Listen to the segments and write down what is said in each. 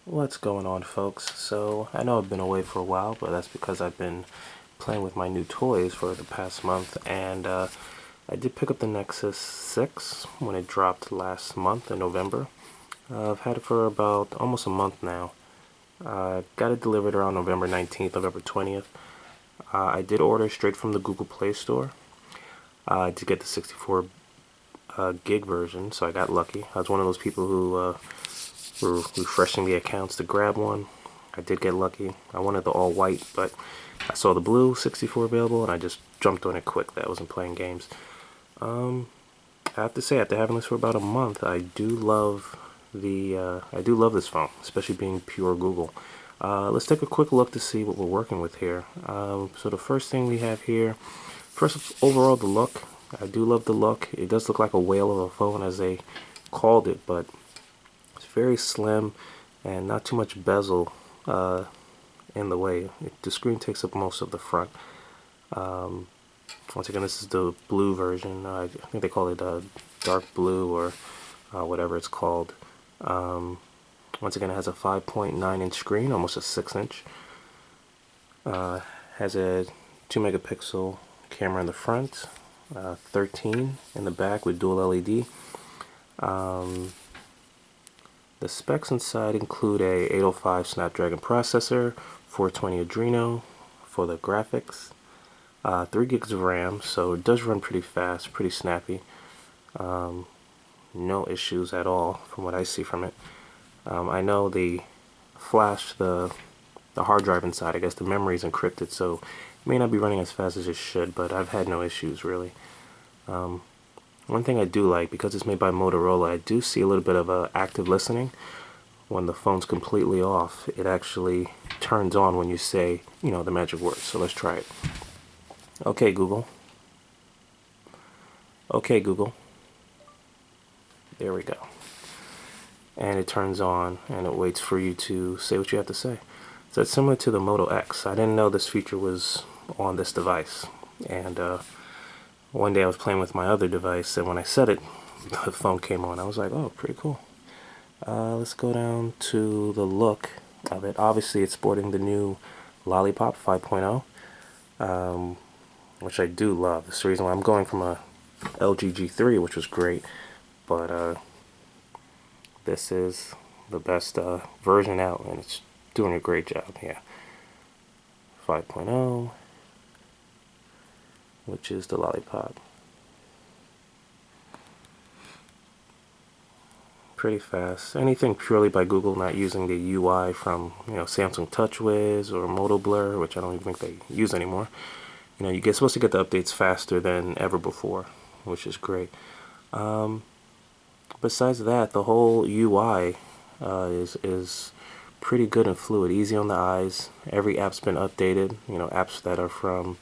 What's going on, folks? So I know I've been away for a while, but that's because I've been playing with my new toys for the past month, and I did pick up the Nexus 6 when it dropped last month in November. I've had it for about almost a month now. Got it delivered around November 19th, November 20th. I did order straight from the Google Play Store. I did get the 64 gig version, so I got lucky. I was one of those people who were refreshing the accounts to grab one. I did get lucky. I wanted the all white, but I saw the blue 64 available and I just jumped on it quick. That wasn't playing games. I have to say, after having this for about a month, I do love this phone, especially being pure Google. Let's take a quick look to see what we're working with here. So the first thing we have here, first overall, the look. I do love the look. It does look like a whale of a phone, as they called it, but it's very slim and not too much bezel in the way. The screen takes up most of the front. Once again, this is the blue version. I think they call it dark blue or whatever it's called. Once again, it has a 5.9-inch screen, almost a 6-inch. Has a 2 megapixel camera in the front, 13 in the back with dual LED. The specs inside include a 805 Snapdragon processor, 420 Adreno for the graphics, 3 gigs of RAM, so it does run pretty fast, pretty snappy. No issues at all from what I see from it. I know the flash, the hard drive inside, I guess the memory is encrypted, so it may not be running as fast as it should, but I've had no issues really. One thing I do like, because it's made by Motorola, I do see a little bit of active listening. When the phone's completely off, it actually turns on when you say, the magic words. So let's try it. Okay, Google. Okay, Google. There we go. And it turns on, and it waits for you to say what you have to say. So it's similar to the Moto X. I didn't know this feature was on this device. And one day I was playing with my other device, and when I said it, the phone came on. I was like, oh, pretty cool. Let's go down to the look of it. Obviously, it's sporting the new Lollipop 5.0, which I do love. That's the reason why I'm going from a LG G3, which was great, but this is the best version out, and it's doing a great job. Yeah, 5.0, which is the Lollipop. Pretty fast. Anything purely by Google, not using the UI from Samsung TouchWiz or Moto Blur, which I don't even think they use anymore. You get supposed to get the updates faster than ever before, which is great. Besides that, the whole UI is pretty good and fluid, easy on the eyes. Every app's been updated. Apps that are from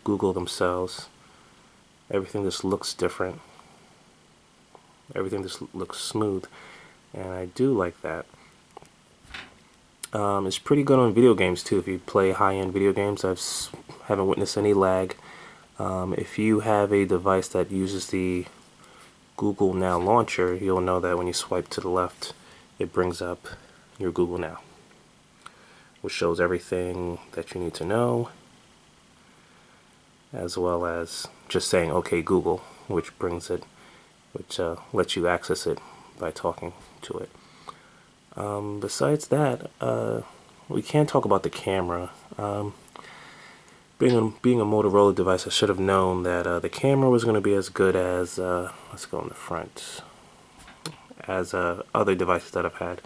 Google themselves. Everything just looks different. Everything just looks smooth, and I do like that. It's pretty good on video games too. If you play high-end video games, haven't witnessed any lag. If you have a device that uses the Google Now launcher, you'll know that when you swipe to the left, it brings up your Google Now, which shows everything that you need to know, as well as just saying "Okay, Google," which lets you access it by talking to it. Besides that, we can't talk about the camera. Being a Motorola device, I should have known that the camera was going to be as good as, let's go in the front, as other devices that I've had.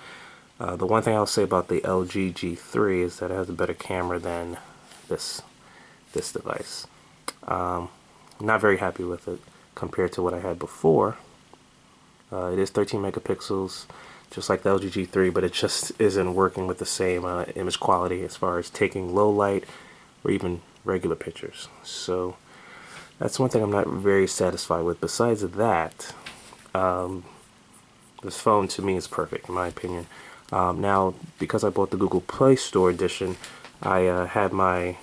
The one thing I'll say about the LG G3 is that it has a better camera than this device. Not very happy with it compared to what I had before. It is 13 megapixels, just like the LG G3, but it just isn't working with the same image quality as far as taking low light or even regular pictures. So that's one thing I'm not very satisfied with. Besides that, this phone to me is perfect in my opinion. Now, because I bought the Google Play Store edition, I had my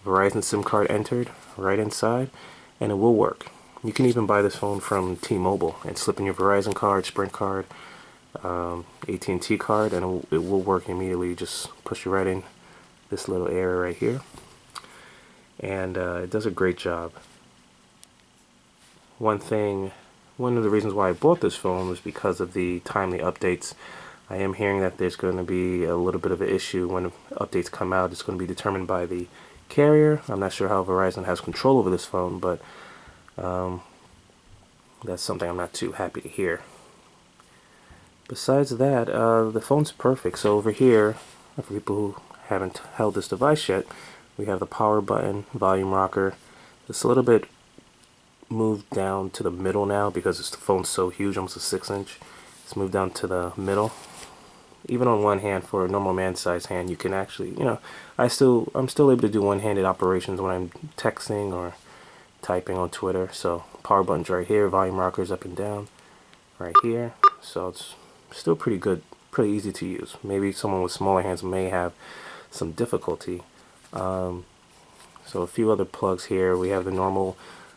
Verizon SIM card entered right inside, and it will work. You can even buy this phone from T-Mobile and slip in your Verizon card, Sprint card, AT&T card, and it will work immediately. Just push it right in this little area right here, and it does a great job. One of the reasons why I bought this phone was because of the timely updates. I am hearing that there's going to be a little bit of an issue when updates come out. It's going to be determined by the carrier. I'm not sure how Verizon has control over this phone, but that's something I'm not too happy to hear. Besides that, the phone's perfect. So over here, for people who haven't held this device yet, we have the power button, volume rocker. It's a little bit moved down to the middle now because the phone's so huge, almost a 6-inch. It's moved down to the middle. Even on one hand, for a normal man-sized hand, you can actually, I'm still able to do one-handed operations when I'm texting or typing on Twitter. So power button's right here, volume rockers up and down right here. So it's still pretty good, pretty easy to use. Maybe someone with smaller hands may have some difficulty. So a few other plugs here. We have the normal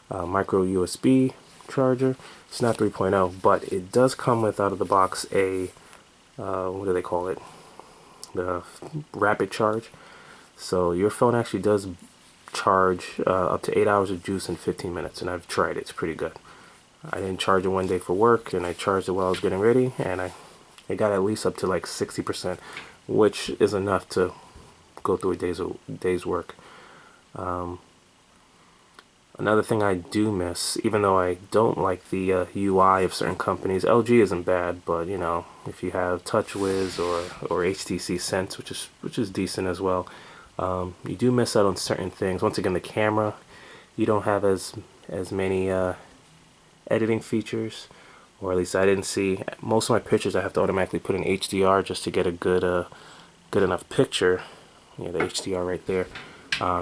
micro USB charger. It's not 3.0, but it does come with out of the box a what do they call it? The rapid charge. So your phone actually does charge up to 8 hours of juice in 15 minutes, and I've tried it. It's pretty good. I didn't charge it one day for work, and I charged it while I was getting ready, and it got at least up to like 60%, which is enough to go through a day's work. Another thing I do miss, even though I don't like the UI of certain companies, LG isn't bad, but if you have TouchWiz or HTC Sense, which is decent as well, you do miss out on certain things. Once again, the camera, you don't have as many editing features, or at least I didn't see. Most of my pictures I have to automatically put in HDR just to get a good enough picture. The HDR right there.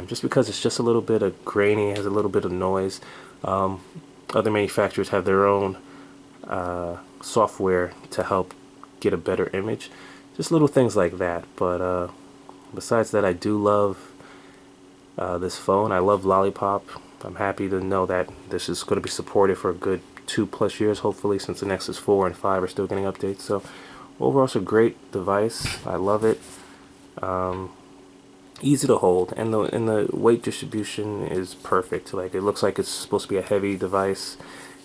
Just because it's just a little bit of grainy, has a little bit of noise. Other manufacturers have their own software to help get a better image. Just little things like that. But besides that, I do love this phone. I love Lollipop. I'm happy to know that this is going to be supported for a good 2+ years, hopefully, since the Nexus 4 and 5 are still getting updates. So overall, it's a great device. I love it. Easy to hold, and the weight distribution is perfect. Like, it looks like it's supposed to be a heavy device.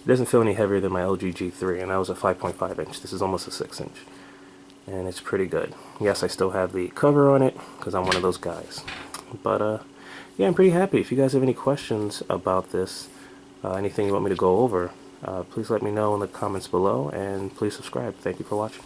It doesn't feel any heavier than my LG G3, and that was a 5.5 inch. This is almost a 6-inch, and it's pretty good. Yes, I still have the cover on it because I'm one of those guys. But yeah, I'm pretty happy. If you guys have any questions about this, anything you want me to go over, please let me know in the comments below, and please subscribe. Thank you for watching.